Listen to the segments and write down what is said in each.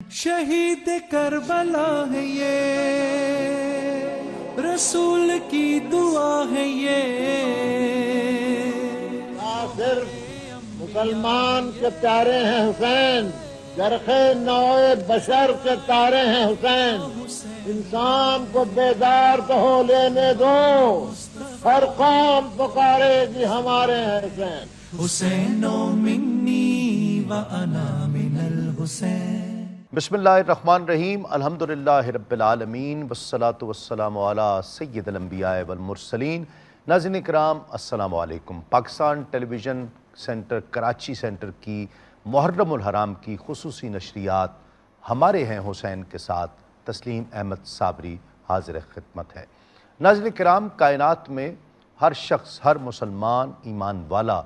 شہید کربلا ہے یہ، رسول کی دعا ہے یہ۔ صرف مسلمان کے پیارے ہیں حسین، جرخے نوع بشر کے تارے ہیں حسین۔ انسان کو بیدار تو ہو لینے دو، ہر قوم پکارے گی ہمارے ہیں حسین۔ حسین منی و انا من الحسین۔ بسم اللہ الرحمن الرحیم، الحمدللہ رب العالمین، والصلاة والسلام علی سید الانبیاء والمرسلین۔ ناظرین اکرام السلام علیکم۔ پاکستان ٹیلی ویژن سینٹر کراچی سینٹر کی محرم الحرام کی خصوصی نشریات ہمارے ہیں حسین کے ساتھ تسلیم احمد صابری حاضر خدمت ہے۔ ناظرین اکرام، کائنات میں ہر شخص، ہر مسلمان ایمان والا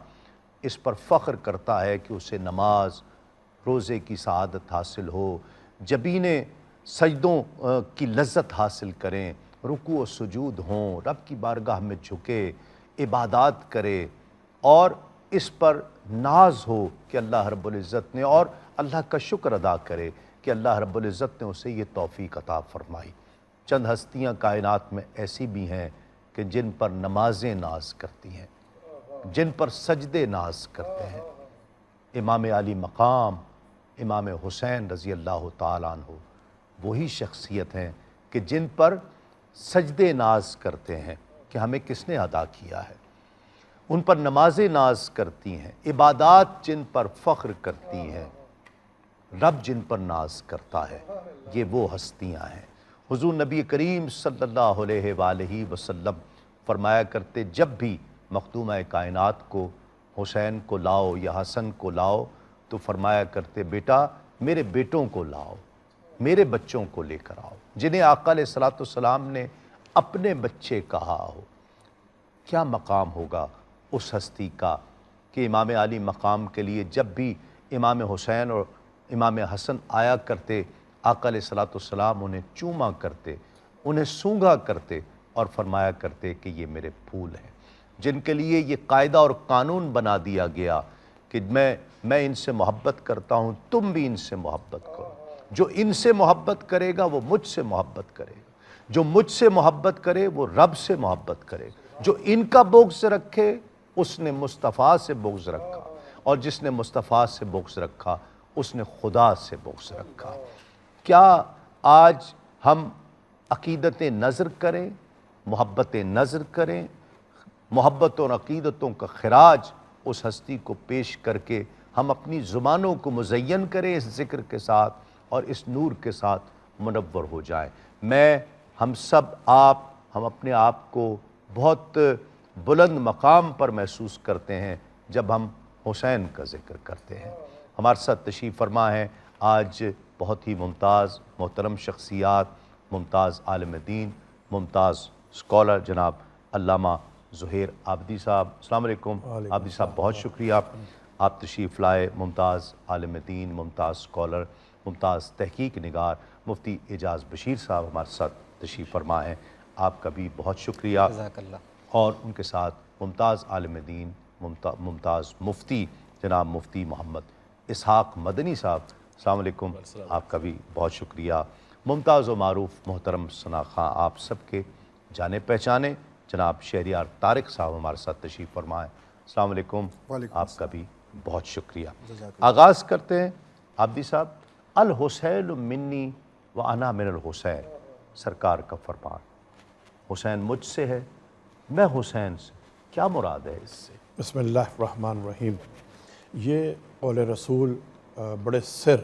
اس پر فخر کرتا ہے کہ اسے نماز، روزے کی سعادت حاصل ہو، جبین سجدوں کی لذت حاصل کریں، رکوع و سجود ہوں، رب کی بارگاہ میں جھکے، عبادات کرے اور اس پر ناز ہو کہ اللہ رب العزت نے، اور اللہ کا شکر ادا کرے کہ اللہ رب العزت نے اسے یہ توفیق عطا فرمائی۔ چند ہستیاں کائنات میں ایسی بھی ہیں کہ جن پر نمازیں ناز کرتی ہیں، جن پر سجدے ناز کرتے ہیں۔ امام علی مقام امام حسین رضی اللہ تعالیٰ عنہ وہی شخصیت ہیں کہ جن پر سجدے ناز کرتے ہیں کہ ہمیں کس نے ادا کیا ہے، ان پر نمازیں ناز کرتی ہیں، عبادات جن پر فخر کرتی ہیں، رب جن پر ناز کرتا ہے، یہ وہ ہستیاں ہیں۔ حضور نبی کریم صلی اللہ علیہ وآلہ وسلم فرمایا کرتے، جب بھی مخدومہ کائنات کو، حسین کو لاؤ یا حسن کو لاؤ تو فرمایا کرتے، بیٹا میرے بیٹوں کو لاؤ، میرے بچوں کو لے کر آؤ، جنہیں آقا علیہ السلام نے اپنے بچے کہا ہو۔ کیا مقام ہوگا اس ہستی کا کہ امام علی مقام کے لیے جب بھی امام حسین اور امام حسن آیا کرتے، آقا علیہ السلام انہیں چوما کرتے، انہیں سونگا کرتے اور فرمایا کرتے کہ یہ میرے پھول ہیں، جن کے لیے یہ قاعدہ اور قانون بنا دیا گیا کہ میں ان سے محبت کرتا ہوں، تم بھی ان سے محبت کرو۔ جو ان سے محبت کرے گا وہ مجھ سے محبت کرے گا، جو مجھ سے محبت کرے وہ رب سے محبت کرے گا، جو ان کا بغض رکھے اس نے مصطفیٰ سے بغض رکھا، اور جس نے مصطفیٰ سے بغض رکھا اس نے خدا سے بغض رکھا۔ کیا آج ہم عقیدت نظر کریں، محبت نظر کریں، محبت اور عقیدتوں کا خراج اس ہستی کو پیش کر کے ہم اپنی زبانوں کو مزین کریں اس ذکر کے ساتھ اور اس نور کے ساتھ منور ہو جائیں۔ ہم سب ہم اپنے آپ کو بہت بلند مقام پر محسوس کرتے ہیں جب ہم حسین کا ذکر کرتے ہیں۔ ہمارے ساتھ تشریف فرما ہے آج بہت ہی ممتاز محترم شخصیات، ممتاز عالم دین، ممتاز اسکالر جناب علامہ زہیر عابدی صاحب۔ السلام علیکم عابدی صاحب، بہت شکریہ آپ تشریف لائے۔ ممتاز عالم دین، ممتاز اسکالر، ممتاز تحقیق نگار مفتی اعجاز بشیر صاحب ہمارے ساتھ تشریف فرما ہیں، آپ کا بھی بہت شکریہ۔ جزاک اللہ۔ اور ان کے ساتھ ممتاز عالم دین، ممتاز مفتی جناب مفتی محمد اسحاق مدنی صاحب، السلام علیکم، آپ کا بھی بہت شکریہ۔ ممتاز و معروف محترم ثنا خاں، آپ سب کے جانے پہچانے جناب شہریار طارق صاحب ہمارے ساتھ تشریف فرمائیں، السلام علیکم، آپ کا بھی بہت شکریہ۔ آغاز کرتے ہیں عابدی صاحب، الحسین منی و انا من الحسین، سرکار کا فرمان، حسین مجھ سے ہے، میں حسین سے، کیا مراد ہے اس سے؟ بسم اللہ الرحمن الرحیم۔ یہ قول رسول بڑے سر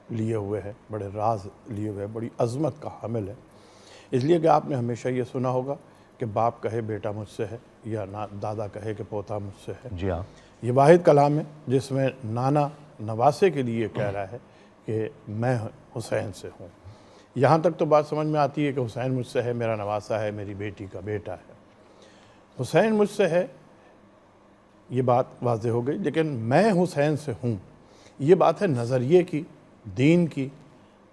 لیے ہوئے ہے، بڑے راز لیے ہوئے ہے، بڑی عظمت کا حامل ہے، اس لیے کہ آپ نے ہمیشہ یہ سنا ہوگا کہ باپ کہے بیٹا مجھ سے ہے، یا دادا کہے کہ پوتا مجھ سے ہے۔ جی ہاں، یہ واحد کلام ہے جس میں نانا نواسے کے لیے کہہ رہا ہے کہ میں حسین سے ہوں۔ یہاں تک تو بات سمجھ میں آتی ہے کہ حسین مجھ سے ہے، میرا نواسا ہے، میری بیٹی کا بیٹا ہے۔ حسین مجھ سے ہے، یہ بات واضح ہو گئی، لیکن میں حسین سے ہوں، یہ بات ہے نظریے کی، دین کی،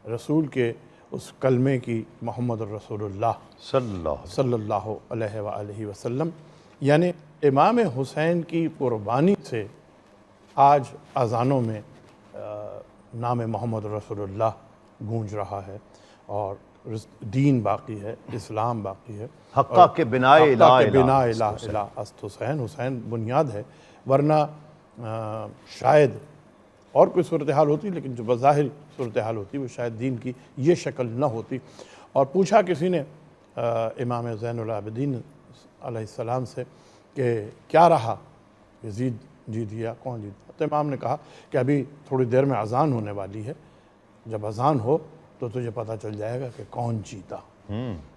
رسول کے اس کلمے کی، محمد الرسول اللہ صلی اللہ علیہ وآلہ وسلم، یعنی امام حسین کی قربانی سے آج اذانوں میں نام محمد رسول اللہ گونج رہا ہے اور دین باقی ہے، اسلام باقی ہے، حقہ کے بنا الہ است حسین، حسین بنیاد ہے، ورنہ شاید اور کوئی صورتحال ہوتی، لیکن جو بظاہر صورتحال ہوتی وہ شاید دین کی یہ شکل نہ ہوتی۔ اور پوچھا کسی نے امام زین العابدین علیہ السلام سے کہ کیا رہا، یزید جیت گیا، کون جیتا؟ تو امام نے کہا کہ ابھی تھوڑی دیر میں اذان ہونے والی ہے، جب اذان ہو تو تجھے پتہ چل جائے گا کہ کون جیتا۔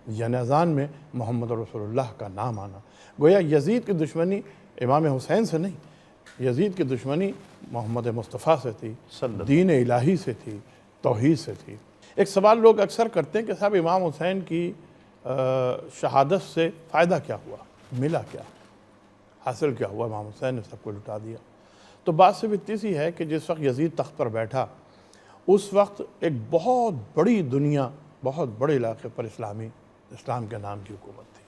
یعنی اذان میں محمد رسول اللہ کا نام آنا۔ گویا یزید کی دشمنی امام حسین سے نہیں، یزید کی دشمنی محمد مصطفیٰ سے تھی، دین الہی سے تھی، توحید سے تھی۔ ایک سوال لوگ اکثر کرتے ہیں کہ صاحب امام حسین کی شہادت سے فائدہ کیا ہوا، ملا کیا، حاصل کیا ہوا؟ امام حسین نے سب کو لٹا دیا۔ تو بات صرف اتنی سی ہے کہ جس وقت یزید تخت پر بیٹھا اس وقت ایک بہت بڑی دنیا، بہت بڑے علاقے پر اسلام کے نام کی حکومت تھی،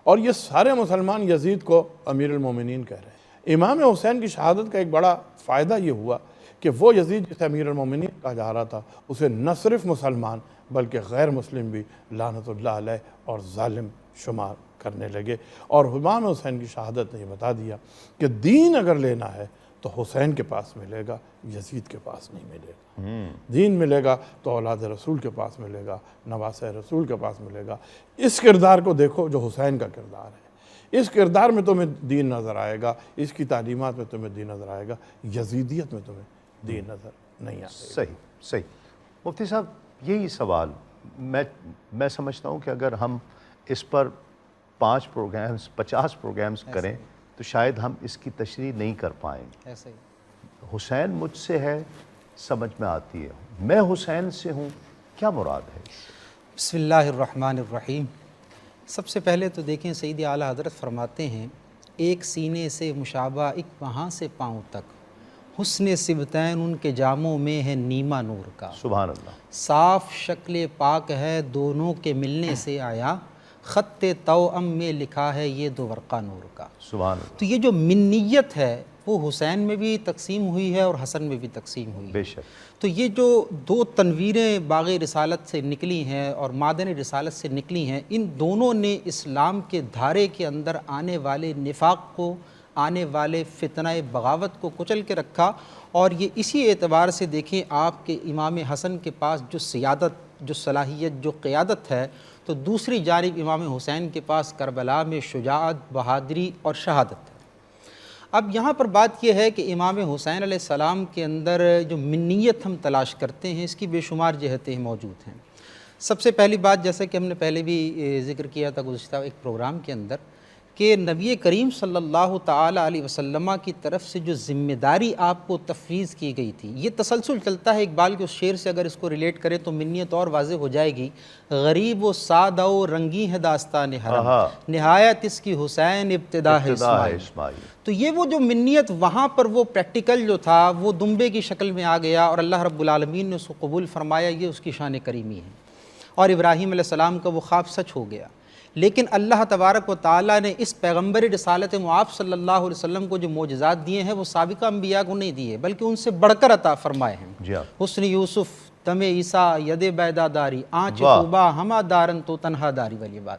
اور یہ سارے مسلمان یزید کو امیر المومنین کہہ رہے ہیں۔ امام حسین کی شہادت کا ایک بڑا فائدہ یہ ہوا کہ وہ یزید جسے امیر المومنین کہا جا رہا تھا، اسے نہ صرف مسلمان بلکہ غیر مسلم بھی لعنت اللہ علیہ اور ظالم شمار کرنے لگے۔ اور امام حسین کی شہادت نے یہ بتا دیا کہ دین اگر لینا ہے تو حسین کے پاس ملے گا، یزید کے پاس نہیں ملے گا۔ دین ملے گا تو اولاد رسول کے پاس ملے گا، نواسہ رسول کے پاس ملے گا۔ اس کردار کو دیکھو جو حسین کا کردار ہے، اس کردار میں تمہیں دین نظر آئے گا، اس کی تعلیمات میں تمہیں دین نظر آئے گا، یزیدیت میں تمہیں دین نظر نہیں آئے گا۔ صحیح۔ مفتی صاحب یہی سوال میں سمجھتا ہوں کہ اگر ہم اس پر 5 پروگرامز 50 پروگرامز کریں تو شاید ہم اس کی تشریح نہیں کر پائیں۔ ایسے ہی حسین مجھ سے ہے سمجھ میں آتی ہے، میں حسین سے ہوں، کیا مراد ہے؟ بسم اللہ الرحمن الرحیم۔ سب سے پہلے تو دیکھیں سیدی اعلیٰ حضرت فرماتے ہیں ایک سینے سے مشابہ ایک وہاں سے پاؤں تک، حسن سبتین ان کے جاموں میں ہے نیما نور کا، سبحان اللہ۔ صاف شکل پاک ہے دونوں کے ملنے سے آیا، خط توأم میں لکھا ہے یہ دو ورقہ نور کا۔ سبحان اللہ۔ تو یہ جو منیت ہے وہ حسین میں بھی تقسیم ہوئی ہے اور حسن میں بھی تقسیم ہوئی ہے۔ بے شک۔ تو یہ جو 2 تنویریں باغ رسالت سے نکلی ہیں اور معدن رسالت سے نکلی ہیں، ان دونوں نے اسلام کے دھارے کے اندر آنے والے نفاق کو، آنے والے فتنہ بغاوت کو کچل کے رکھا۔ اور یہ اسی اعتبار سے دیکھیں آپ کے امام حسن کے پاس جو سیادت، جو صلاحیت، جو قیادت ہے، تو دوسری جانب امام حسین کے پاس کربلا میں شجاعت، بہادری اور شہادت ہے۔ اب یہاں پر بات یہ ہے کہ امام حسین علیہ السلام کے اندر جو منیت ہم تلاش کرتے ہیں اس کی بے شمار جہتیں موجود ہیں۔ سب سے پہلی بات، جیسے کہ ہم نے پہلے بھی ذکر کیا تھا گزشتہ ایک پروگرام کے اندر، کہ نبی کریم صلی اللہ تعالی علیہ وسلم کی طرف سے جو ذمہ داری آپ کو تفویض کی گئی تھی، یہ تسلسل چلتا ہے اقبال کے اس شعر سے، اگر اس کو ریلیٹ کریں تو منیت اور واضح ہو جائے گی۔ غریب و سادہ و رنگی ہے داستان حرم، نہایت اس کی حسین ابتدا ہے اسماعیل۔ تو یہ وہ جو منیت وہاں پر وہ پریکٹیکل جو تھا وہ دمبے کی شکل میں آ گیا، اور اللہ رب العالمین نے اس کو قبول فرمایا، یہ اس کی شان کریمی ہے، اور ابراہیم علیہ السلام کا وہ خواب سچ ہو گیا۔ لیکن اللہ تبارک و تعالیٰ نے اس پیغمبر رسالت معاف صلی اللہ علیہ وسلم کو جو معجزات دیے ہیں وہ سابقہ انبیاء کو نہیں دیے، بلکہ ان سے بڑھ کر عطا فرمائے ہیں۔ حسن یوسف، دم عیسیٰ، ید بیدا داری، آنچ طوبہ ہما دارن تو تنہا داری والی بات۔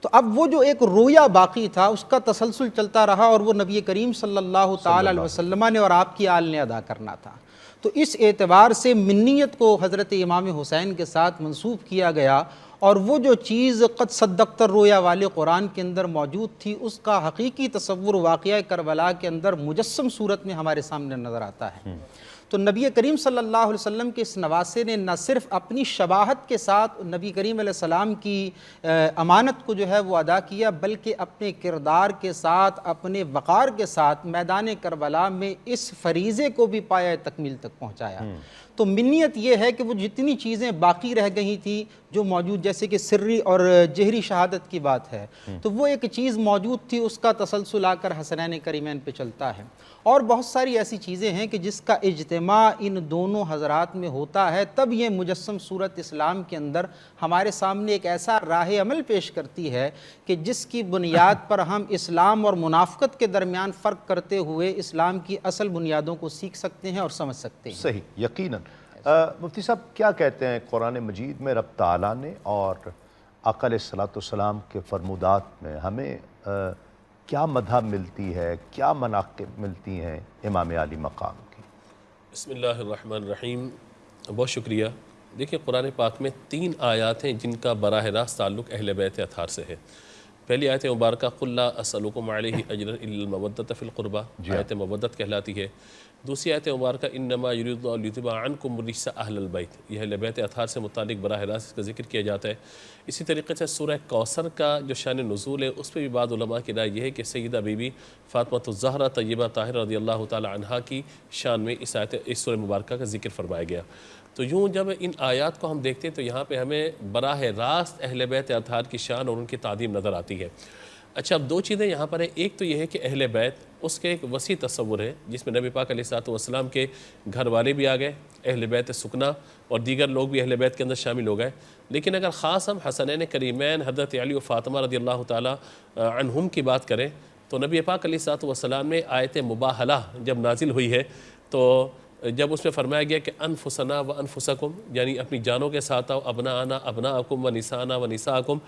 تو اب وہ جو ایک رویا باقی تھا اس کا تسلسل چلتا رہا، اور وہ نبی کریم صلی اللہ تعالی علیہ وسلم نے اور آپ کی آل نے ادا کرنا تھا۔ تو اس اعتبار سے منیت کو حضرت امام حسین کے ساتھ منسوب کیا گیا، اور وہ جو چیز قد صدقت الرؤیا والے قرآن کے اندر موجود تھی اس کا حقیقی تصور واقعہ کربلا کے اندر مجسم صورت میں ہمارے سامنے نظر آتا ہے۔ تو نبی کریم صلی اللہ علیہ وسلم کے اس نواسے نے نہ صرف اپنی شباہت کے ساتھ نبی کریم علیہ السلام کی امانت کو جو ہے وہ ادا کیا، بلکہ اپنے کردار کے ساتھ، اپنے وقار کے ساتھ میدان کربلا میں اس فریضے کو بھی پایہ تکمیل تک پہنچایا۔ تو منیت یہ ہے کہ وہ جتنی چیزیں باقی رہ گئی تھیں جو موجود، جیسے کہ سری اور جہری شہادت کی بات ہے، تو وہ ایک چیز موجود تھی، اس کا تسلسل آ کر حسنین کریمین پہ چلتا ہے۔ اور بہت ساری ایسی چیزیں ہیں کہ جس کا اجتماع ان دونوں حضرات میں ہوتا ہے، تب یہ مجسم صورت اسلام کے اندر ہمارے سامنے ایک ایسا راہ عمل پیش کرتی ہے کہ جس کی بنیاد پر ہم اسلام اور منافقت کے درمیان فرق کرتے ہوئے اسلام کی اصل بنیادوں کو سیکھ سکتے ہیں اور سمجھ سکتے ہیں۔ صحیح، یقیناً۔ مفتی صاحب کیا کہتے ہیں قرآن مجید میں رب تعالیٰ نے اور آقا علیہ الصلوۃ والسلام کے فرمودات میں ہمیں کیا مدح ملتی ہے، کیا مناقب ملتی ہیں امام عالی مقام کی؟ بسم اللہ الرحمن الرحیم. بہت شکریہ. دیکھیں قرآن پاک میں 3 آیات ہیں جن کا براہ راست تعلق اہل بیت اطہار سے ہے. پہلی آیت مبارکہ قل لا اسألکم علیہ اجرا الا المودۃ فی القربہ، آیت مودت کہلاتی ہے. دوسری آیت مبارکہ انما یرید اللہ لیذھب عنکم الرجس اہل البیت، یہ اہل بیت اطہار سے متعلق براہ راست اس کا ذکر کیا جاتا ہے. اسی طریقے سے سورہ کوثر کا جو شان نزول ہے اس پہ بھی بعض علماء کی رائے یہ ہے کہ سیدہ بی بی فاطمہ الزہرا طیبہ طاہرہ رضی اللہ تعالی عنہا کی شان میں اس سورہ مبارکہ کا ذکر فرمایا گیا. تو یوں جب ان آیات کو ہم دیکھتے ہیں تو یہاں پہ ہمیں براہ راست اہل بیت اطہار کی شان اور ان کی تعظیم نظر آتی ہے. اچھا اب 2 چیزیں یہاں پر ہیں. ایک تو یہ ہے کہ اہل بیت اس کے ایک وسیع تصور ہے جس میں نبی پاک علیہ الصلوۃ والسلام کے گھر والے بھی آ گئے، اہل بیت سکنا اور دیگر لوگ بھی اہل بیت کے اندر شامل ہو گئے. لیکن اگر خاص ہم حسنین کریمین حضرت علی و فاطمہ رضی اللہ تعالی عنہم کی بات کریں تو نبی پاک علیہ الصلوۃ والسلام میں آیت مباہلہ جب نازل ہوئی ہے تو جب اس میں فرمایا گیا کہ انفسنا و انفسکم، یعنی اپنی جانوں کے ساتھ آؤ، ابناءنا ابناءکم و نساءنا و نساءکم،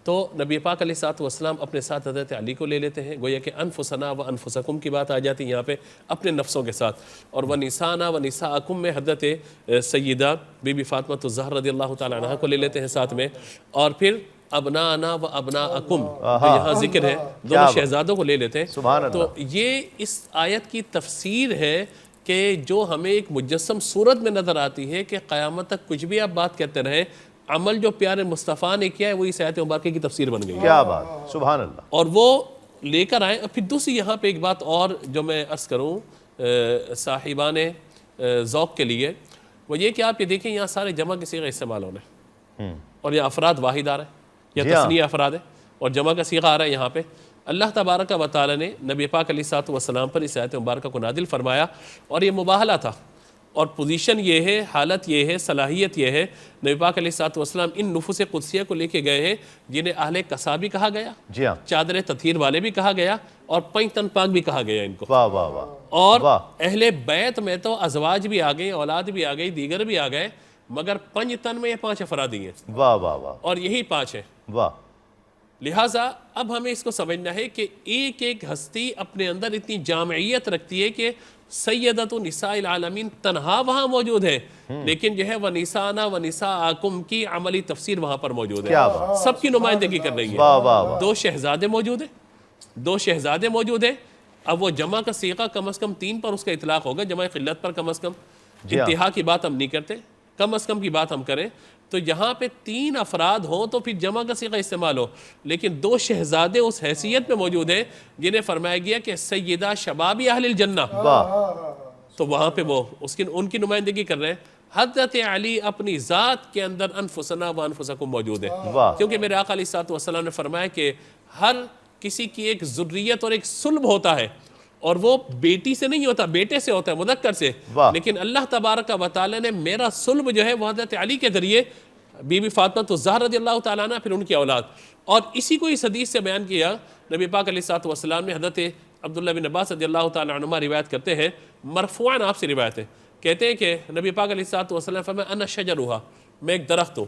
تو نبی پاک علیہ الصلوۃ والسلام اپنے ساتھ حضرت علی کو لے لیتے ہیں. گویا کہ انفسنا و انفسکم کی بات آ جاتی ہے یہاں پہ اپنے نفسوں کے ساتھ، اور و نساءنا و نساءکم میں حضرت سیدہ بی بی فاطمہ الزہرا رضی اللہ تعالی عنہا کو لے لیتے ہیں ساتھ میں. اور پھر ابناءنا و ابناءکم جو یہاں ذکر ہے دونوں شہزادوں کو لے لیتے ہیں. سبحان اللہ. تو یہ اس آیت کی تفسیر ہے کہ جو ہمیں ایک مجسم صورت میں نظر آتی ہے کہ قیامت تک کچھ بھی آپ بات کرتے رہیں، عمل جو پیارے مصطفیٰ نے کیا ہے وہ اس آیت مبارکہ کی تفسیر بن گئی ہے. کیا بات، سبحان اللہ. اور وہ لے کر آئیں. پھر دوسری یہاں پہ ایک بات اور جو میں عرض کروں صاحبان ذوق کے لیے، وہ یہ کہ آپ یہ دیکھیں یہاں سارے جمع کے صیغہ استعمال ہونے اور یہ افراد واحد آ رہے ہیں یا تثنیہ افراد ہے اور جمع کا صیغہ آ رہا ہے. یہاں پہ اللہ تبارک و تعالی نے نبی پاک علیہ الصلوۃ والسلام پر اس آیت مبارکہ کو نازل فرمایا اور یہ مباہلہ تھا اور پوزیشن یہ ہے، حالت یہ ہے، صلاحیت یہ ہے. نبی پاک علیہ الصلوۃ والسلام ان نفوس قدسیہ کو لے کے گئے ہیں جنہیں اہل قصا بھی کہا گیا، جی ہاں، چادر تطہیر والے بھی کہا گیا اور 5 تن پاک بھی کہا گیا ان کو. واہ واہ واہ. اور اہل بیت میں تو ازواج بھی آ گئی، اولاد بھی آ گئی، دیگر بھی آ گئے، مگر 5 تن میں یہ 5 افراد ہی ہیں. واہ واہ واہ. اور یہی 5 ہیں. واہ. لہٰذا اب ہمیں اس کو سمجھنا ہے کہ ایک ایک ہستی اپنے اندر اتنی جامعیت رکھتی ہے کہ سیدۃ نساء العالمین تنہا وہاں موجود ہے لیکن جو ہے وَنِسَاءَنَا وَنِسَاءَكُمْ کی عملی تفسیر وہاں پر موجود ہے. سب کی نمائندگی کر رہی ہے. 2 شہزادے موجود ہیں، 2 شہزادے موجود ہیں. اب وہ جمع کا صیغہ کم از کم 3 پر اس کا اطلاق ہوگا، جمع قلت پر کم از کم. انتہا کی بات ہم نہیں کرتے، کم از کم کی بات ہم کریں تو یہاں پہ 3 افراد ہوں تو پھر جمع کا صیغہ استعمال ہو. لیکن 2 شہزادے اس حیثیت میں موجود ہیں جنہیں فرمایا گیا کہ سیدہ شباب اہل الجنہ، تو وہاں پہ وہ ان کی نمائندگی کر رہے ہیں. حضرت علی اپنی ذات کے اندر انفسنا و انفسکم موجود ہے، کیونکہ میرے آقا علیہ الصلوۃ والسلام نے فرمایا کہ ہر کسی کی ایک ذریت اور ایک صلب ہوتا ہے اور وہ بیٹی سے نہیں ہوتا، بیٹے سے ہوتا ہے، مذکر سے. لیکن اللہ تبارک و تعالی نے میرا صلب جو ہے وہ حضرت علی کے ذریعے بی بی فاطمہ الزہرا رضی اللہ تعالیٰ عنہ پھر ان کی اولاد. اور اسی کو اس حدیث سے بیان کیا نبی پاک علیہ الصلوۃ والسلام نے. حضرت عبداللہ بن عباس رضی اللہ تعالیٰ عنہما روایت کرتے ہیں، مرفوعاً آپ سے روایت ہے، کہتے ہیں کہ نبی پاک علیہ الصلوۃ والسلام فرمایا انا شجرھا، میں ایک درخت ہوں.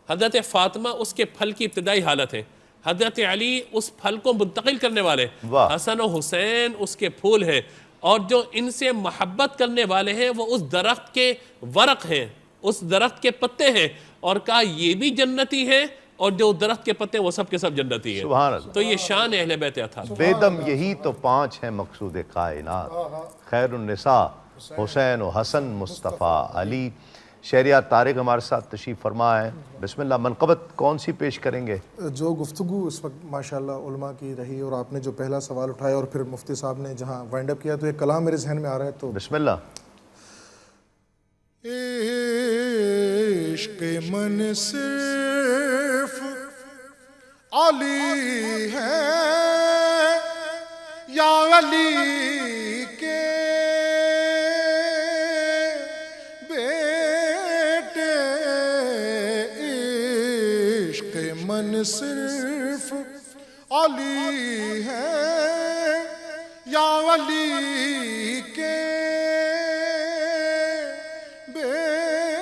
حضرت فاطمہ اس کے پھل کی ابتدائی حالت ہے، حضرت علی اس پھل کو منتقل کرنے والے، حسن و حسین اس کے پھول ہیں، اور جو ان سے محبت کرنے والے ہیں وہ اس درخت کے ورق ہیں، اس درخت کے پتے ہیں. اور کہا یہ بھی جنتی ہیں اور جو درخت کے پتے ہیں وہ سب کے سب جنتی ہیں. سبحان اللہ. تو یہ شان اہل بیت اطہار. بیدم یہی تو 5 ہیں مقصود کائنات، خیر النساء حسین و حسن مصطفیٰ علی. شہریار طارق ہمارے ساتھ تشریف فرما ہے. بسم اللہ. منقبت کون سی پیش کریں گے؟ جو گفتگو اس وقت ماشاءاللہ علماء کی رہی اور آپ نے جو پہلا سوال اٹھایا اور پھر مفتی صاحب نے جہاں وائنڈ اپ کیا تو ایک کلام میرے ذہن میں آ رہا ہے. تو بسم اللہ. عشق من صرف علی ہے یا علی کے بیٹے، عشق من صرف علی ہے یا علی کے بیٹے.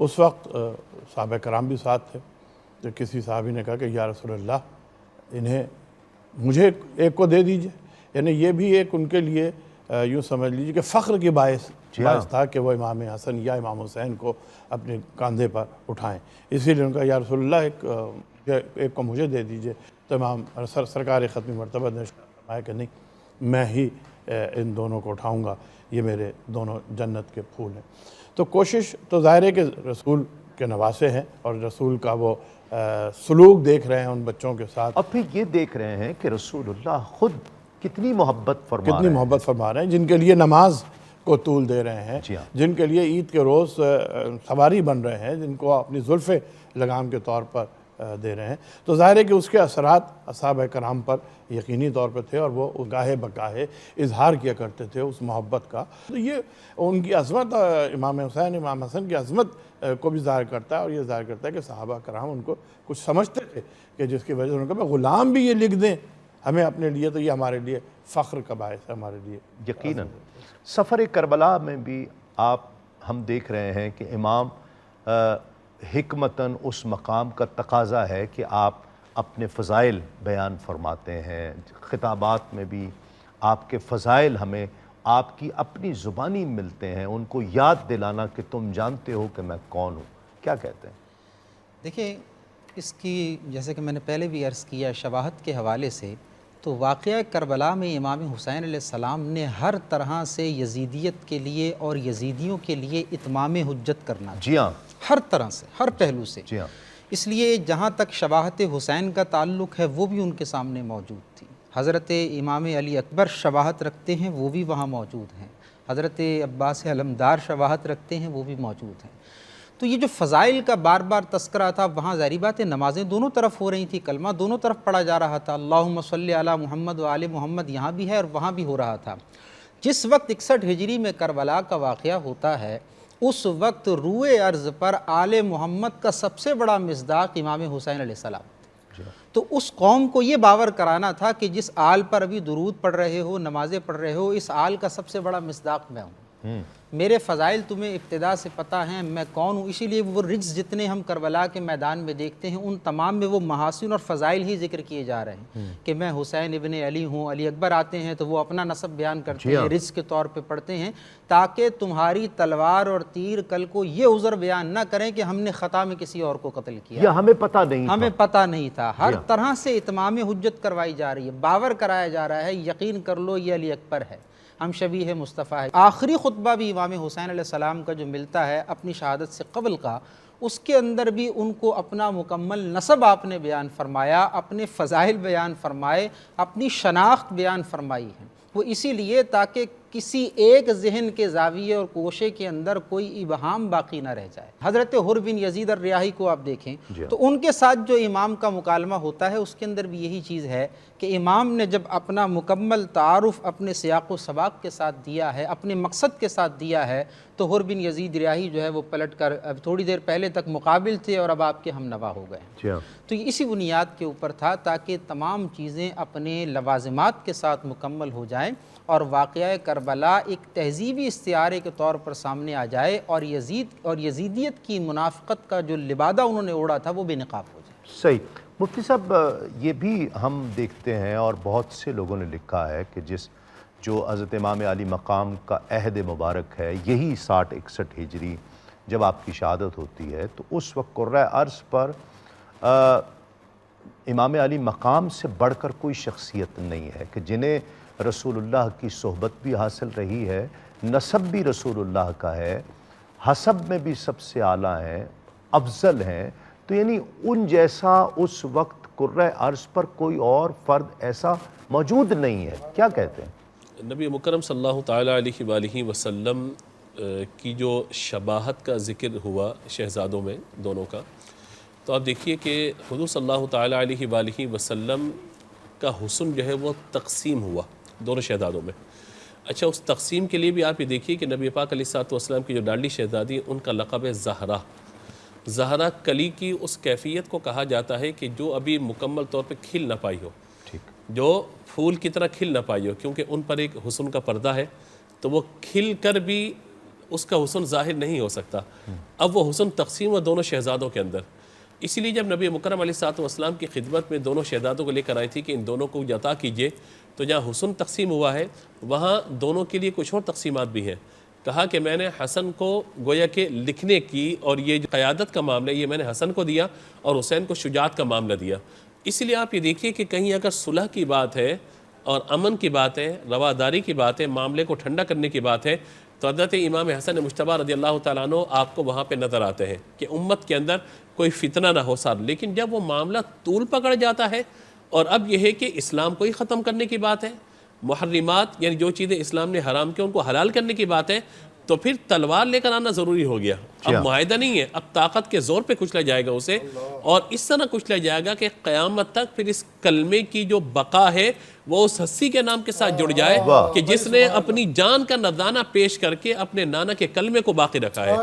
اس وقت صحابہ کرام بھی ساتھ تھے. تو کسی صحابی نے کہا کہ یا رسول اللہ انہیں مجھے ایک کو دے دیجئے. یعنی یہ بھی ایک ان کے لیے یوں سمجھ لیجیے کہ فخر کی باعث تھا کہ وہ امام حسن یا امام حسین کو اپنے کاندھے پر اٹھائیں. اسی لیے ان کا یا رسول اللہ ایک کو مجھے دے دیجئے. تو امام سرکار ختم مرتبہ نے فرمایا کہ نہیں، میں ہی ان دونوں کو اٹھاؤں گا، یہ میرے دونوں جنت کے پھول ہیں. تو کوشش تو ظاہر ہے کہ رسول کے نواسے ہیں اور رسول کا وہ سلوک دیکھ رہے ہیں ان بچوں کے ساتھ. اور پھر یہ دیکھ رہے ہیں کہ رسول اللہ خود کتنی محبت فرما رہے ہیں، جن کے لیے نماز کو طول دے رہے ہیں، جی ہاں. جن کے لیے عید کے روز سواری بن رہے ہیں، جن کو اپنی زلفیں لگام کے طور پر دے رہے ہیں. تو ظاہر ہے کہ اس کے اثرات اصحاب کرام پر یقینی طور پر تھے اور وہ گاہے بگاہے اظہار کیا کرتے تھے اس محبت کا. تو یہ ان کی عظمت، امام حسین امام حسن کی عظمت کو بھی ظاہر کرتا ہے، اور یہ ظاہر کرتا ہے کہ صحابہ کرام ان کو کچھ سمجھتے تھے کہ جس کی وجہ سے ان کو غلام بھی یہ لکھ دیں ہمیں اپنے لیے، تو یہ ہمارے لیے فخر کا باعث ہے ہمارے لیے. یقیناً سفر کربلا میں بھی ہم دیکھ رہے ہیں کہ امام حکمتاً اس مقام کا تقاضا ہے کہ آپ اپنے فضائل بیان فرماتے ہیں. خطابات میں بھی آپ کے فضائل ہمیں آپ کی اپنی زبانی ملتے ہیں، ان کو یاد دلانا کہ تم جانتے ہو کہ میں کون ہوں. کیا کہتے ہیں؟ دیکھیں، اس کی جیسے کہ میں نے پہلے بھی عرض کیا شواہد کے حوالے سے، تو واقعہ کربلا میں امام حسین علیہ السلام نے ہر طرح سے یزیدیت کے لیے اور یزیدیوں کے لیے اتمام حجت کرنا، جی ہاں، ہر طرح سے، ہر پہلو سے. جی ہاں. اس لیے جہاں تک شباہت حسین کا تعلق ہے وہ بھی ان کے سامنے موجود تھی. حضرت امام علی اکبر شباہت رکھتے ہیں، وہ بھی وہاں موجود ہیں. حضرت عباس علمدار شباہت رکھتے ہیں، وہ بھی موجود ہیں. تو یہ جو فضائل کا بار بار تذکرہ تھا، وہاں ظاہری بات ہے نمازیں دونوں طرف ہو رہی تھیں، کلمہ دونوں طرف پڑھا جا رہا تھا، اللہم صلی علی محمد و آل محمد یہاں بھی ہے اور وہاں بھی ہو رہا تھا. جس وقت 61 ہجری میں کربلا کا واقعہ ہوتا ہے، اس وقت روئے ارض پر آل محمد کا سب سے بڑا مصداق امام حسین علیہ السلام. تو اس قوم کو یہ باور کرانا تھا کہ جس آل پر ابھی درود پڑھ رہے ہو، نمازیں پڑھ رہے ہو، اس آل کا سب سے بڑا مصداق میں ہوں. میرے فضائل تمہیں ابتدا سے پتہ ہیں، میں کون ہوں. اسی لیے وہ رجز جتنے ہم کربلا کے میدان میں دیکھتے ہیں، ان تمام میں وہ محاسن اور فضائل ہی ذکر کیے جا رہے ہیں کہ میں حسین ابن علی ہوں. علی اکبر آتے ہیں تو وہ اپنا نسب بیان کرتے ہیں، رجز کے طور پہ پڑھتے ہیں، تاکہ تمہاری تلوار اور تیر کل کو یہ عذر بیان نہ کریں کہ ہم نے خطا میں کسی اور کو قتل کیا، یا ہمیں پتہ نہیں تھا. ہر طرح سے اتمام حجت کروائی جا رہی ہے، باور کرایا جا رہا ہے، یقین کر لو یہ علی اکبر ہے، ہم شبیہ مصطفیٰ ہے. آخری خطبہ بھی امام حسین علیہ السلام کا جو ملتا ہے اپنی شہادت سے قبل کا، اس کے اندر بھی ان کو اپنا مکمل نسب آپ نے بیان فرمایا، اپنے فضائل بیان فرمائے، اپنی شناخت بیان فرمائی ہے. وہ اسی لیے تاکہ کسی ایک ذہن کے زاویے اور کوشے کے اندر کوئی ابہام باقی نہ رہ جائے. حضرت حر بن یزید الریاحی کو آپ دیکھیں تو ان کے ساتھ جو امام کا مکالمہ ہوتا ہے اس کے اندر بھی یہی چیز ہے کہ امام نے جب اپنا مکمل تعارف اپنے سیاق و سباق کے ساتھ دیا ہے، اپنے مقصد کے ساتھ دیا ہے، تو حر بن یزید ریاحی جو ہے وہ پلٹ کر اب تھوڑی دیر پہلے تک مقابل تھے اور اب آپ کے ہم نوا ہو گئے. تو یہ اسی بنیاد کے اوپر تھا تاکہ تمام چیزیں اپنے لوازمات کے ساتھ مکمل ہو جائیں اور واقعہ کربلا ایک تہذیبی استعارے کے طور پر سامنے آ جائے اور یزیدیت کی منافقت کا جو لبادہ انہوں نے اوڑھا تھا وہ بے نقاب ہو جائے. صحیح. مفتی صاحب یہ بھی ہم دیکھتے ہیں اور بہت سے لوگوں نے لکھا ہے کہ جو حضرت امام علی مقام کا عہد مبارک ہے، یہی 60-61 ہجری جب آپ کی شہادت ہوتی ہے، تو اس وقت قرۂ ارض پر امام علی مقام سے بڑھ کر کوئی شخصیت نہیں ہے کہ جنہیں رسول اللہ کی صحبت بھی حاصل رہی ہے، نسب بھی رسول اللہ کا ہے، حسب میں بھی سب سے اعلیٰ ہیں، افضل ہیں. تو یعنی ان جیسا اس وقت قرۂ ارض پر کوئی اور فرد ایسا موجود نہیں ہے. کیا کہتے ہیں؟ نبی مکرم صلی اللہ تعالیٰ علیہ وآلہ وسلم کی جو شباہت کا ذکر ہوا شہزادوں میں دونوں کا، تو آپ دیکھیے کہ حضور صلی اللہ تعالیٰ علیہ وآلہ وسلم کا حسن جو ہے وہ تقسیم ہوا دونوں شہزادوں میں. اچھا، اس تقسیم کے لیے بھی آپ یہ دیکھیے کہ نبی پاک علیہ السلام کی جو لاڈلی شہزادی ان کا لقب ہے زہرا. زہرا کلی کی اس کیفیت کو کہا جاتا ہے کہ جو ابھی مکمل طور پہ کھل نہ پائی ہو، جو پھول کی طرح کھل نہ پائی ہو، کیونکہ ان پر ایک حسن کا پردہ ہے، تو وہ کھل کر بھی اس کا حسن ظاہر نہیں ہو سکتا. اب وہ حسن تقسیم ہوا دونوں شہزادوں کے اندر. اسی لیے جب نبی مکرم علیہ الصلوۃ والسلام کی خدمت میں دونوں شہزادوں کو لے کر آئی تھی کہ ان دونوں کو عطا کیجئے، تو جہاں حسن تقسیم ہوا ہے وہاں دونوں کے لیے کچھ اور تقسیمات بھی ہیں. کہا کہ میں نے حسن کو گویا کہ لکھنے کی اور یہ جو قیادت کا معاملہ ہے یہ میں نے حسن کو دیا اور حسین کو شجاعت کا معاملہ دیا. اس لیے آپ یہ دیکھیے کہ کہیں اگر صلح کی بات ہے اور امن کی بات ہے، رواداری کی بات ہے، معاملے کو ٹھنڈا کرنے کی بات ہے، تو حضرت امام حسن مجتبیٰ رضی اللہ تعالیٰ عنہ آپ کو وہاں پہ نظر آتے ہیں کہ امت کے اندر کوئی فتنہ نہ ہو سار. لیکن جب وہ معاملہ طول پکڑ جاتا ہے اور اب یہ ہے کہ اسلام کو ہی ختم کرنے کی بات ہے، محرمات یعنی جو چیزیں اسلام نے حرام کی ان کو حلال کرنے کی بات ہے، تو پھر تلوار لے کر آنا ضروری ہو گیا. اب معاہدہ نہیں ہے، اب طاقت کے زور پہ کچلا جائے گا اسے، اور اس طرح کچلا جائے گا کہ قیامت تک پھر اس کلمے کی جو بقا ہے وہ اس ہستی کے نام کے ساتھ جڑ جائے کہ جس نے اپنی جان کا نذرانہ پیش کر کے اپنے نانا کے کلمے کو باقی رکھا ہے.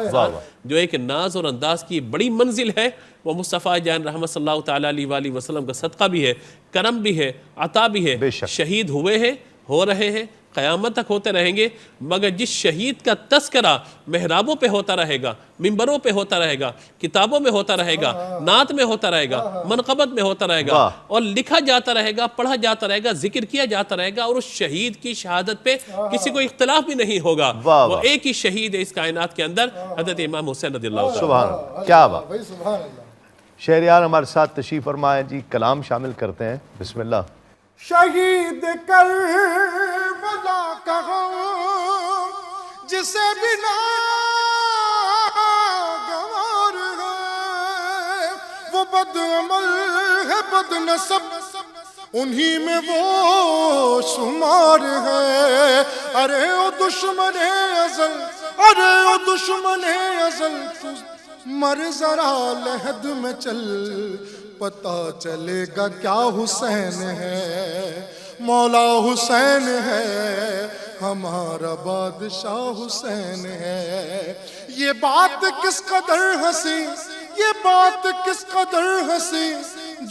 جو ایک ناز اور انداز کی بڑی منزل ہے وہ مصطفیٰ جان رحمت صلی اللہ تعالیٰ علیہ وآلہ وسلم کا صدقہ بھی ہے، کرم بھی ہے، عطا بھی ہے. شہید ہوئے ہیں، ہو رہے ہیں، قیامت تک ہوتے رہیں گے، مگر جس شہید کا تذکرہ محرابوں پہ ہوتا رہے گا، منبروں پہ ہوتا رہے گا، کتابوں میں ہوتا رہے گا، نعت میں ہوتا رہے گا، منقبت میں ہوتا رہے گا، اور لکھا جاتا رہے گا، پڑھا جاتا رہے گا، ذکر کیا جاتا رہے گا، اور اس شہید کی شہادت پہ کسی کو اختلاف بھی نہیں ہوگا. وہ ایک ہی شہید ہے اس کائنات کے اندر، حضرت امام حسین رضی اللہ عنہ. سبحان اللہ، کیا بات. شہریار ہمارے ساتھ تشریف فرمائیں جی، کلام شامل کرتے ہیں. بسم اللہ. شہید کربلا کا غم جسے بنا گوار ہے، وہ بد عمل ہے بد نسب انہی میں وہ شمار ہے. ارے او دشمن ازل، ارے او دشمن ازل، مر ذرا لحد میں چل، پتا چلے گا کیا حسین ہے. مولا حسین ہے، ہمارا بادشاہ حسین ہے. یہ بات کس قدر ہنسی، یہ بات کس قدر ہنسی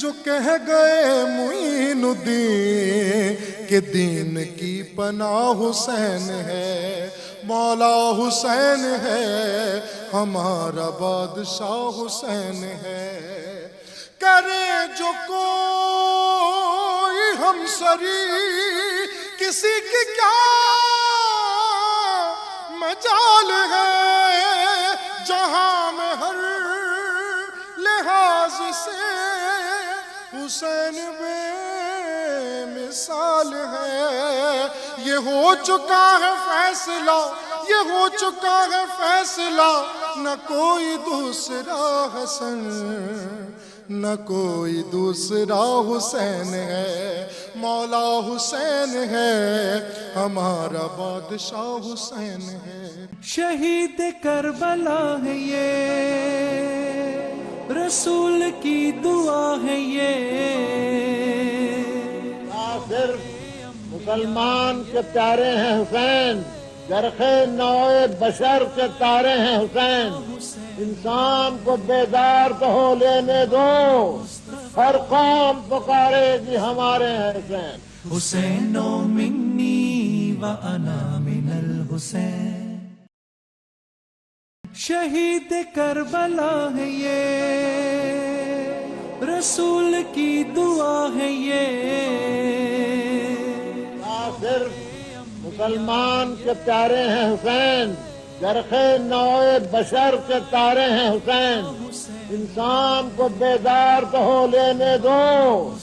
جو کہہ گئے معین الدین کہ دین کی پناہ حسین ہے. مولا حسین ہے، ہمارا بادشاہ حسین ہے. کرے جو کوئی ہم سری کسی کی کیا مجال ہے، جہاں میں ہر لحاظ سے حسین بے مثال ہے. یہ ہو چکا ہے فیصلہ، یہ ہو چکا ہے فیصلہ، نہ کوئی دوسرا حسن، نہ کوئی دوسرا حسین ہے. مولا حسین ہے، ہمارا بادشاہ حسین ہے. شہید کربلا ہے یہ، رسول کی دعا ہے یہ. صرف مسلمان کے پیارے ہیں حسین، جرخ نوع بشر کے تارے ہیں حسین. انسان کو بیدار تو ہو لینے دو، ہر قوم پکارے گی ہمارے ہیں حسین. حسین منی وانا من الحسین. شہید کربلا ہے یہ، رسول کی دعا ہے یہ. صرف مسلمان کے پیارے ہیں حسین، جرخ نوع بشر کے تارے ہیں حسین. انسان کو بیدار تو ہو لینے دو،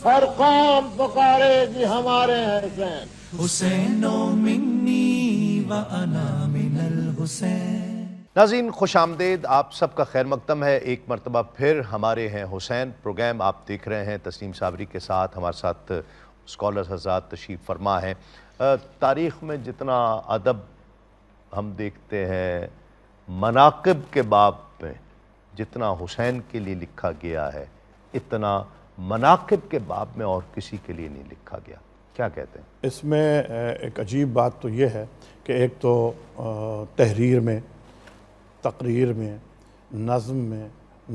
ہر قوم پکارے گی ہمارے ہیں حسین. حسین منی وانا من الحسین. ناظرین خوش آمدید، آپ سب کا خیر مقدم ہے. ایک مرتبہ پھر ہمارے ہیں حسین پروگرام آپ دیکھ رہے ہیں. تسنیم صابری کے ساتھ ہمارے ساتھ اسکالرز حضرات تشریف فرما ہیں. تاریخ میں جتنا ادب ہم دیکھتے ہیں، مناقب کے باب میں جتنا حسین کے لیے لکھا گیا ہے، اتنا مناقب کے باب میں اور کسی کے لیے نہیں لکھا گیا. کیا کہتے ہیں؟ اس میں ایک عجیب بات تو یہ ہے کہ ایک تو تحریر میں، تقریر میں، نظم میں،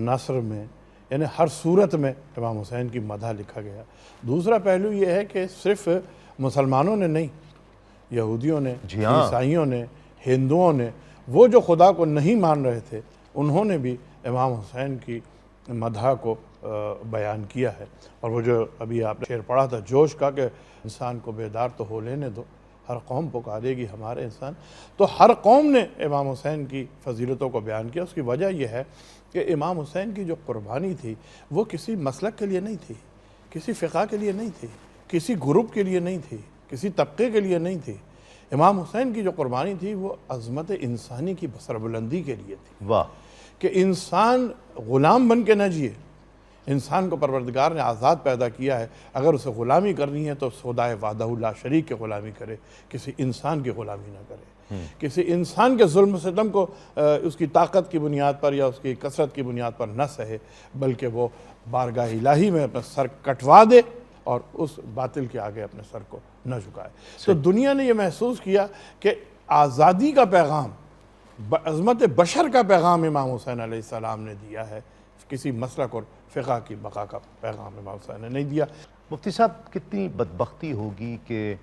نثر میں، یعنی ہر صورت میں امام حسین کی مدح لکھا گیا. دوسرا پہلو یہ ہے کہ صرف مسلمانوں نے نہیں، یہودیوں نے، عیسائیوں نے، ہندوؤں نے وہ جو خدا کو نہیں مان رہے تھے انہوں نے بھی امام حسین کی مدح کو بیان کیا ہے. اور وہ جو ابھی آپ نے شعر پڑھا تھا جوش کا کہ انسان کو بیدار تو ہو لینے دو، ہر قوم پکارے گی ہمارے انسان، تو ہر قوم نے امام حسین کی فضیلتوں کو بیان کیا. اس کی وجہ یہ ہے کہ امام حسین کی جو قربانی تھی وہ کسی مسلک کے لیے نہیں تھی، کسی فقہ کے لیے نہیں تھی، کسی گروپ کے لیے نہیں تھی، کسی طبقے کے لیے نہیں تھی. امام حسین کی جو قربانی تھی وہ عظمت انسانی کی سربلندی کے لیے تھی. واہ. کہ انسان غلام بن کے نہ جیے. انسان کو پروردگار نے آزاد پیدا کیا ہے، اگر اسے غلامی کرنی ہے تو خدائے وحدہ لا شریک کی غلامی کرے، کسی انسان کی غلامی نہ کرے. کسی انسان کے ظلم و ستم کو اس کی طاقت کی بنیاد پر یا اس کی کثرت کی بنیاد پر نہ سہے، بلکہ وہ بارگاہ الہی میں اپنا سر کٹوا دے اور اس باطل کے آگے اپنے سر کو نہ جھکائے. تو دنیا نے یہ محسوس کیا کہ آزادی کا پیغام، عظمت بشر کا پیغام امام حسین علیہ السلام نے دیا ہے، کسی مسلک اور فقہ کی بقا کا پیغام امام حسین نے نہیں دیا. مفتی صاحب کتنی بدبختی ہوگی کہ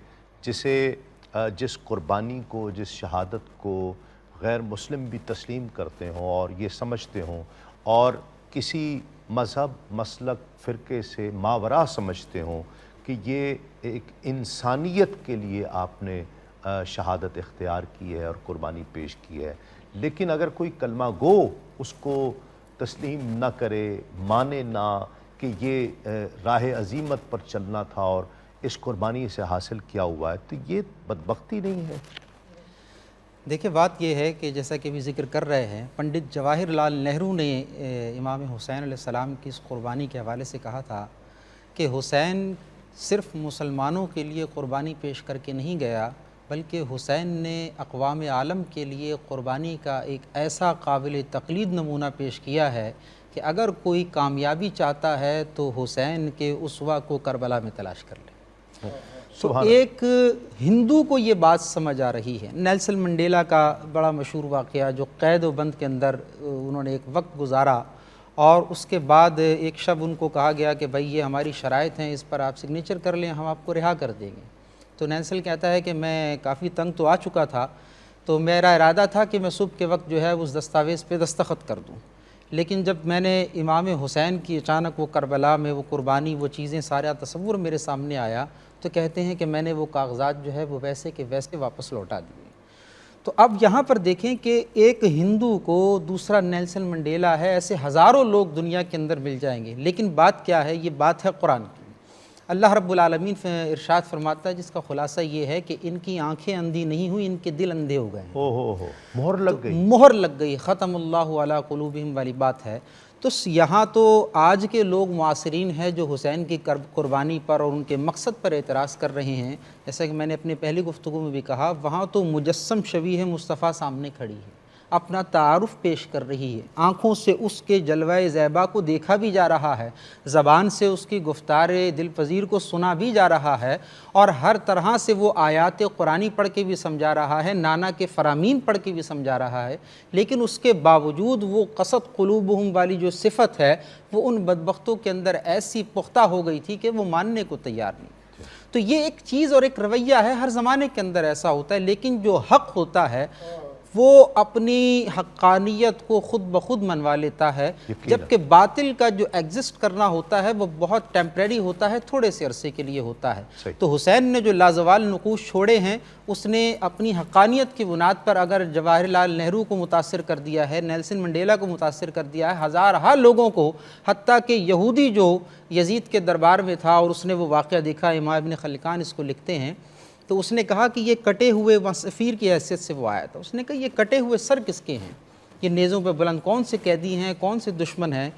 جس قربانی کو، جس شہادت کو غیر مسلم بھی تسلیم کرتے ہوں اور یہ سمجھتے ہوں اور کسی مذہب، مسلک، فرقے سے ماوراء سمجھتے ہوں کہ یہ ایک انسانیت کے لیے آپ نے شہادت اختیار کی ہے اور قربانی پیش کی ہے، لیکن اگر کوئی کلمہ گو اس کو تسلیم نہ کرے، مانے نہ کہ یہ راہ عظیمت پر چلنا تھا اور اس قربانی سے حاصل کیا ہوا ہے، تو یہ بدبختی نہیں ہے؟ دیکھیں بات یہ ہے کہ جیسا کہ بھی ذکر کر رہے ہیں، پنڈت جواہر لال نہرو نے امام حسین علیہ السلام کی اس قربانی کے حوالے سے کہا تھا کہ حسین صرف مسلمانوں کے لیے قربانی پیش کر کے نہیں گیا، بلکہ حسین نے اقوام عالم کے لیے قربانی کا ایک ایسا قابل تقلید نمونہ پیش کیا ہے کہ اگر کوئی کامیابی چاہتا ہے تو حسین کے اسوہ کو کربلا میں تلاش کر لے. تو ایک ہندو کو یہ بات سمجھ آ رہی ہے. نیلسن منڈیلا کا بڑا مشہور واقعہ جو قید و بند کے اندر انہوں نے ایک وقت گزارا اور اس کے بعد ایک شب ان کو کہا گیا کہ بھائی یہ ہماری شرائط ہیں، اس پر آپ سگنیچر کر لیں، ہم آپ کو رہا کر دیں گے. تو نیلسن کہتا ہے کہ میں کافی تنگ تو آ چکا تھا، تو میرا ارادہ تھا کہ میں صبح کے وقت جو ہے اس دستاویز پہ دستخط کر دوں، لیکن جب میں نے امام حسین کی اچانک وہ کربلا میں وہ قربانی، وہ چیزیں سارا تصور میرے سامنے آیا، تو کہتے ہیں کہ میں نے وہ کاغذات جو ہے وہ ویسے کہ ویسے واپس لوٹا دیے. تو اب یہاں پر دیکھیں کہ ایک ہندو کو دوسرا نیلسن منڈیلا ہے، ایسے ہزاروں لوگ دنیا کے اندر مل جائیں گے، لیکن بات کیا ہے؟ یہ بات ہے قرآن کی. اللہ رب العالمین ارشاد فرماتا ہے جس کا خلاصہ یہ ہے کہ ان کی آنکھیں اندھی نہیں ہوئی، ان کے دل اندھے ہو گئے ہیں. مہر لگ گئی. مہر لگ گئی، ختم اللہ علی قلوبہم والی بات ہے. تو یہاں تو آج کے لوگ معاصرین ہیں جو حسین کی قربانی پر اور ان کے مقصد پر اعتراض کر رہے ہیں. جیسا کہ میں نے اپنے پہلی گفتگو میں بھی کہا، وہاں تو مجسم شبیہ مصطفیٰ سامنے کھڑی ہے، اپنا تعارف پیش کر رہی ہے، آنکھوں سے اس کے جلوہ زیبا کو دیکھا بھی جا رہا ہے، زبان سے اس کی گفتار دل پذیر کو سنا بھی جا رہا ہے، اور ہر طرح سے وہ آیات قرآنی پڑھ کے بھی سمجھا رہا ہے، نانا کے فرامین پڑھ کے بھی سمجھا رہا ہے. لیکن اس کے باوجود وہ قسط قلوبہم والی جو صفت ہے وہ ان بدبختوں کے اندر ایسی پختہ ہو گئی تھی کہ وہ ماننے کو تیار نہیں. تو یہ ایک چیز اور ایک رویہ ہے، ہر زمانے کے اندر ایسا ہوتا ہے. لیکن جو حق ہوتا ہے وہ اپنی حقانیت کو خود بخود منوا لیتا ہے، جبکہ باطل کا جو ایگزسٹ کرنا ہوتا ہے وہ بہت ٹیمپریری ہوتا ہے، تھوڑے سے عرصے کے لیے ہوتا ہے. تو حسین نے جو لازوال نقوش چھوڑے ہیں اس نے اپنی حقانیت کی بنیاد پر اگر جواہر لال نہرو کو متاثر کر دیا ہے، نیلسن منڈیلا کو متاثر کر دیا ہے، ہزارہا لوگوں کو، حتیٰ کہ یہودی جو یزید کے دربار میں تھا اور اس نے وہ واقعہ دیکھا، امام ابن خلکان اس کو لکھتے ہیں، تو اس نے کہا کہ یہ کٹے ہوئے سفیر کی حیثیت سے وہ آیا تھا. اس نے کہا یہ کٹے ہوئے سر کس کے ہیں؟ یہ نیزوں پہ بلند کون سے قیدی ہیں، کون سے دشمن ہیں؟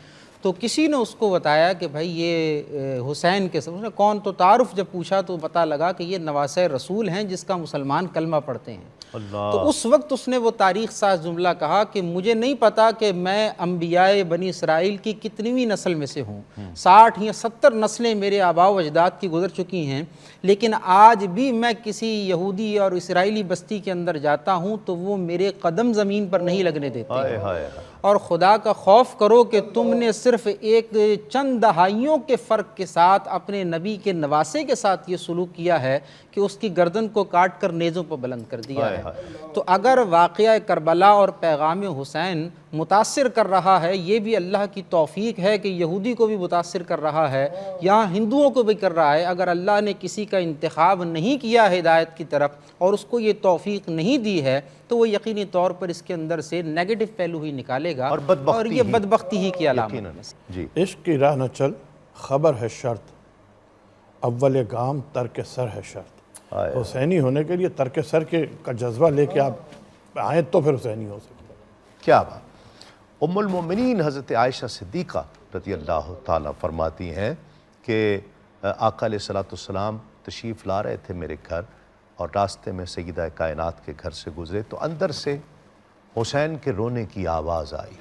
تو کسی نے اس کو بتایا کہ بھائی یہ حسین کے سر. اس نے کون؟ تو تعارف جب پوچھا تو پتہ لگا کہ یہ نواسۂ رسول ہیں جس کا مسلمان کلمہ پڑھتے ہیں. تو اس وقت اس نے وہ تاریخ ساز جملہ کہا کہ مجھے نہیں پتا کہ میں انبیاء بنی اسرائیل کی کتنیویں نسل میں سے ہوں، 60 یا 70 نسلیں میرے آباء و اجداد کی گزر چکی ہیں، لیکن آج بھی میں کسی یہودی اور اسرائیلی بستی کے اندر جاتا ہوں تو وہ میرے قدم زمین پر نہیں لگنے دیتے. اور خدا کا خوف کرو کہ تم نے صرف ایک چند دہائیوں کے فرق کے ساتھ اپنے نبی کے نواسے کے ساتھ یہ سلوک کیا ہے کہ اس کی گردن کو کاٹ کر نیزوں پر بلند کر دیا ہے۔ تو اگر واقعہ کربلا اور پیغام حسین متاثر کر رہا ہے، یہ بھی اللہ کی توفیق ہے کہ یہودی کو بھی متاثر کر رہا ہے، یہاں ہندوؤں کو بھی کر رہا ہے۔ اگر اللہ نے کسی کا انتخاب نہیں کیا ہدایت کی طرف اور اس کو یہ توفیق نہیں دی ہے تو وہ یقینی طور پر اس کے اندر سے نیگیٹو پہلو ہی نکالے گا، اور یہ بدبختی ہی کی علامت ہے۔ جی عشق کی راہ نہ چل خبر ہے شرط، اول گام ترک سر ہے شرط۔ حسینی ہونے کے لیے ترک سر کا جذبہ لے کے آپ آئیں تو پھر حسینی ہو سکتے ہیں۔ کیا بات۔ ام المومنین حضرت عائشہ صدیقہ رضی اللہ تعالیٰ فرماتی ہیں کہ آقا علیہ السلام تشریف لا رہے تھے میرے گھر، اور راستے میں سیدہ کائنات کے گھر سے گزرے تو اندر سے حسین کے رونے کی آواز آئی۔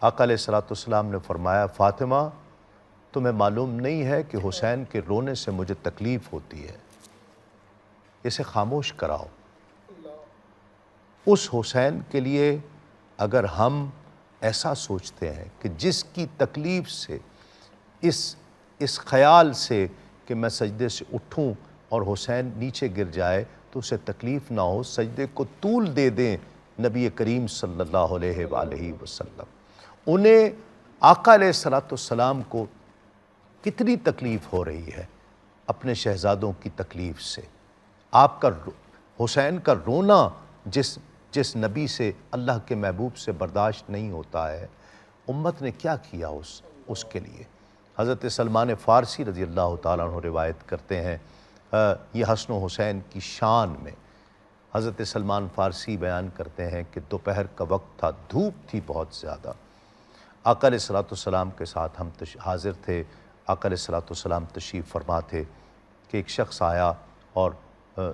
آقا علیہ السلام نے فرمایا، فاطمہ تمہیں معلوم نہیں ہے کہ حسین کے رونے سے مجھے تکلیف ہوتی ہے، اسے خاموش کراؤ۔ اس حسین کے لیے اگر ہم ایسا سوچتے ہیں کہ جس کی تکلیف سے، اس خیال سے کہ میں سجدے سے اٹھوں اور حسین نیچے گر جائے تو اسے تکلیف نہ ہو، سجدے کو طول دے دیں نبی کریم صلی اللہ علیہ وآلہ وسلم۔ انہیں آقا علیہ السلام کو کتنی تکلیف ہو رہی ہے اپنے شہزادوں کی تکلیف سے۔ آپ کا حسین کا رونا جس نبی سے، اللہ کے محبوب سے برداشت نہیں ہوتا ہے، امت نے کیا کیا اس کے لیے۔ حضرت سلمان فارسی رضی اللہ تعالیٰ عنہ روایت کرتے ہیں، یہ حسن و حسین کی شان میں حضرت سلمان فارسی بیان کرتے ہیں کہ دوپہر کا وقت تھا، دھوپ تھی بہت زیادہ، آقا علیہ السلام کے ساتھ ہم حاضر تھے، آقا علیہ السلام تشریف فرما تھے کہ ایک شخص آیا اور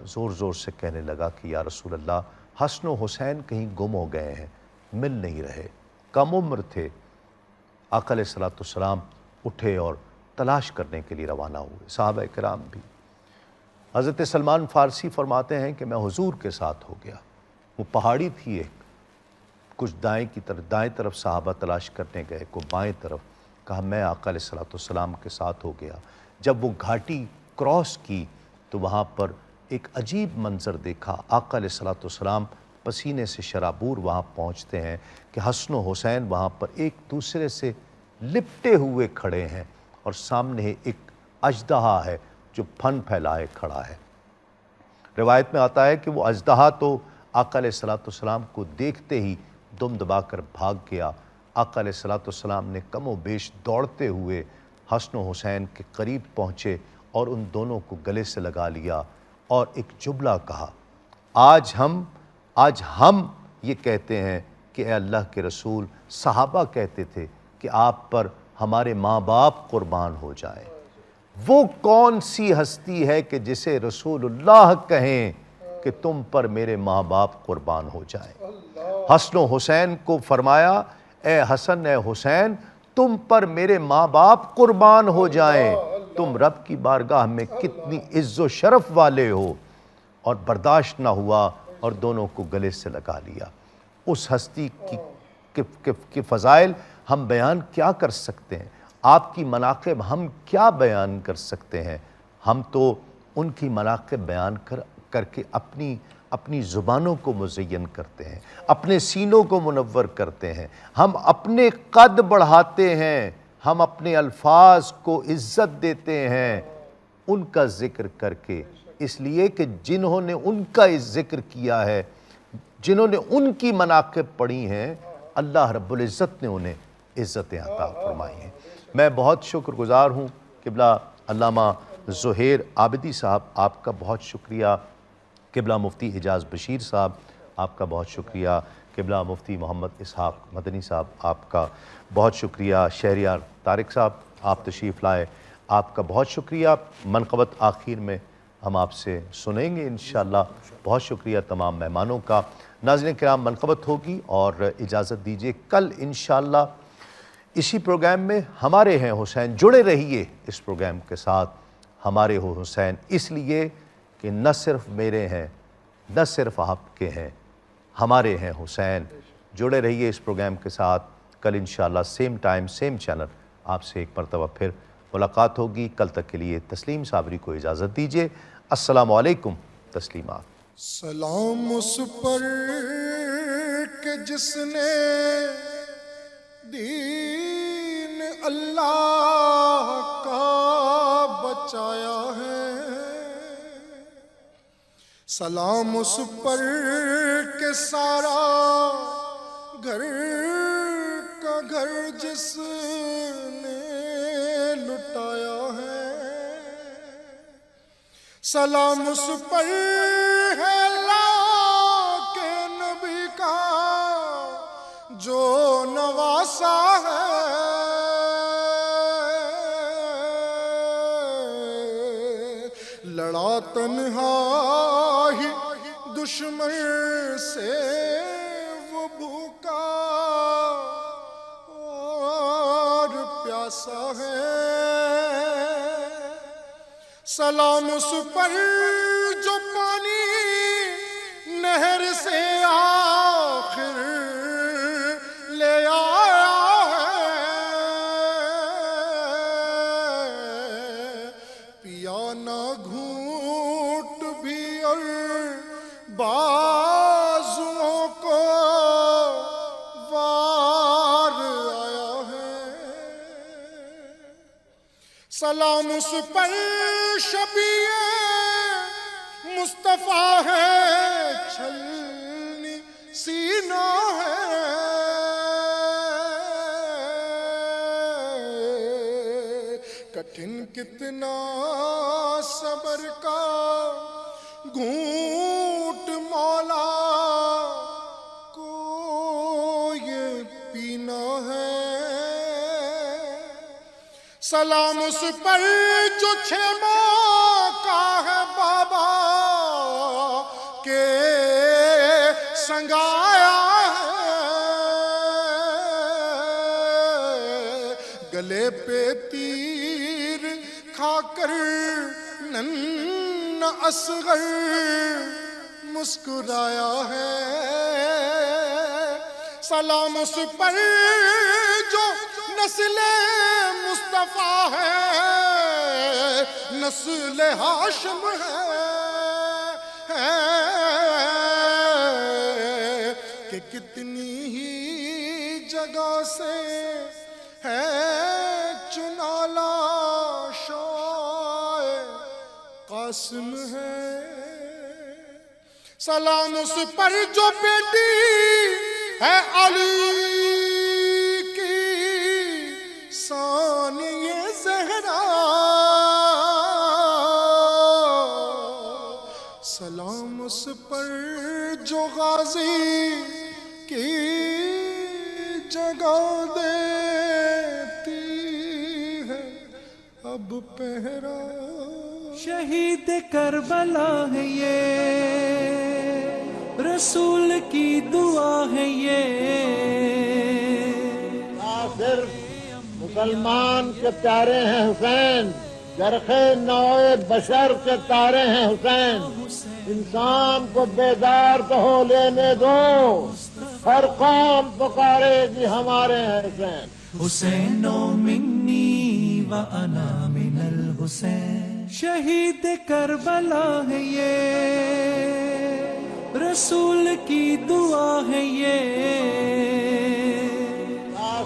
زور زور سے کہنے لگا کہ یا رسول اللہ، حسن و حسین کہیں گم ہو گئے ہیں، مل نہیں رہے، کم عمر تھے۔ آقا علیہ السلام اٹھے اور تلاش کرنے کے لیے روانہ ہوئے، صحابہ کرام بھی۔ حضرت سلمان فارسی فرماتے ہیں کہ میں حضور کے ساتھ ہو گیا، وہ پہاڑی تھی ایک، کچھ دائیں طرف صحابہ تلاش کرنے گئے، کو بائیں طرف، کہا میں آقا علیہ السلام کے ساتھ ہو گیا۔ جب وہ گھاٹی کراس کی تو وہاں پر ایک عجیب منظر دیکھا، آقا علیہ السلام پسینے سے شرابور وہاں پہنچتے ہیں کہ حسن و حسین وہاں پر ایک دوسرے سے لپٹے ہوئے کھڑے ہیں، اور سامنے ایک اژدہا ہے جو پھن پھیلائے کھڑا ہے۔ روایت میں آتا ہے کہ وہ اژدہا تو آقا علیہ السلام کو دیکھتے ہی دم دبا کر بھاگ گیا۔ آقا علیہ السلام نے کم و بیش دوڑتے ہوئے حسن و حسین کے قریب پہنچے اور ان دونوں کو گلے سے لگا لیا اور ایک جملہ کہا، آج ہم یہ کہتے ہیں کہ اے اللہ کے رسول، صحابہ کہتے تھے کہ آپ پر ہمارے ماں باپ قربان ہو جائیں۔ وہ کون سی ہستی ہے کہ جسے رسول اللہ کہیں کہ تم پر میرے ماں باپ قربان ہو جائیں۔ حسن و حسین کو فرمایا، اے حسن اے حسین، تم پر میرے ماں باپ قربان ہو جائیں، تم رب کی بارگاہ میں کتنی عز و شرف والے ہو۔ اور برداشت نہ ہوا اور دونوں کو گلے سے لگا لیا۔ اس ہستی کی فضائل ہم بیان کیا کر سکتے ہیں، آپ کی مناقب ہم کیا بیان کر سکتے ہیں؟ ہم تو ان کی مناقب بیان کر کے اپنی زبانوں کو مزین کرتے ہیں، اپنے سینوں کو منور کرتے ہیں، ہم اپنے قد بڑھاتے ہیں، ہم اپنے الفاظ کو عزت دیتے ہیں ان کا ذکر کر کے، اس لیے کہ جنہوں نے ان کا ذکر کیا ہے، جنہوں نے ان کی مناقب پڑھی ہیں، اللہ رب العزت نے انہیں عزتیں عطا فرمائی ہیں۔ میں بہت شکر گزار ہوں قبلہ علامہ زہیر عابدی صاحب، آپ کا بہت شکریہ۔ قبلہ مفتی حجاز بشیر صاحب، آپ کا بہت شکریہ۔ قبلہ مفتی محمد اسحاق مدنی صاحب، آپ کا بہت شکریہ۔ شہریار طارق صاحب، آپ تشریف لائے، آپ کا بہت شکریہ۔ منقبت آخر میں ہم آپ سے سنیں گے انشاءاللہ۔ بہت شکریہ تمام مہمانوں کا۔ ناظرین کرام، منقبت ہوگی اور اجازت دیجیے، کل انشاءاللہ اسی پروگرام میں ہمارے ہیں حسین، جڑے رہیے اس پروگرام کے ساتھ۔ ہمارے ہو حسین اس لیے کہ نہ صرف میرے ہیں، نہ صرف آپ کے ہیں، ہمارے ہیں حسین، جڑے رہیے اس پروگرام کے ساتھ. کل انشاءاللہ سیم ٹائم سیم چینل آپ سے ایک مرتبہ پھر ملاقات ہوگی. کل تک کے لیے تسلیم صابری کو اجازت دیجیے. السلام علیکم. تسلیمات. سلام اس پر کہ جس نے دین اللہ کا بچایا ہے. سلام اس پر کہ سارا گھر کا گھر جس نے لٹایا ہے. سلام اس پر ہے اللہ کے نبی کا جو نواسا ہے. لڑا تنہا ہی دشمن سے وہ بھوکا اور پیاسا ہے. سلام اس پر جو پانی نہر سے آخر لے آیا ہے. پیا نہ گھونٹ بھی اور بازوؤں کو وار آیا ہے. سلام اس پر شبیہ مصطفیٰ ہے چھلنی سینہ ہے. کٹھن کتنا صبر کا گھونٹ مولا کو یہ پینا ہے. سلام اس پر جو چھ ماہ کا ہے بابا کے سنگ آیا ہے. گلے پہ تیر کھا کر ننھا اصغر مسکرایا ہے. سلام اس پر جو نسل مصطفیٰ ہے نسل ہاشم ہے کہ کتنی ہی جگہ سے ہے چنالا شائع قاسم ہے. سلام اس پر جو بیٹی ہے علی ثانی زہرا. سلام اس پر جو غازی کی جگہ دیتی ہے اب پہرا. شہید کربلا ہے یہ رسول کی دعا ہے یہ. صرف مسلمان کے پیارے ہیں حسین، جرخ نوع بشر کے تارے ہیں حسین. انسان کو بیدار تو ہو لینے دو، ہر قوم پکارے گی ہمارے ہیں حسین. حسین منی و انا من الحسین. شہید کربلا ہے یہ رسول کی دعا ہے یہ.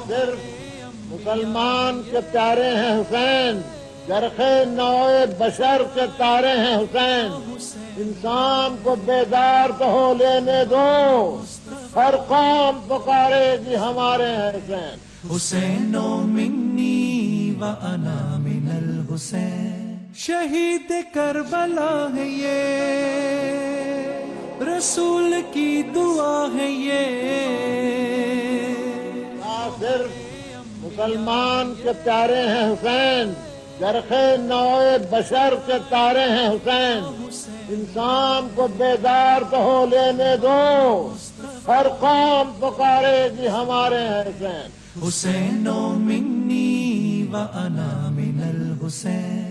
صرف مسلمان کے پیارے ہیں حسین، جرخ نوع بشر کے تارے ہیں حسین. انسان کو بیدار تو ہو لینے دو، ہر قوم پکارے گی ہمارے ہیں حسین. حسین منی و انا من الحسین. شہید کربلا ہے یہ رسول کی دعا ہے یہ. صرف مسلمان کے پیارے ہیں حسین، جرخ نوع بشر کے تارے ہیں حسین. انسان کو بیدار تو ہو لینے دو، ہر قوم پکارے گی ہمارے ہیں حسین. حسین منی و انا من الحسین.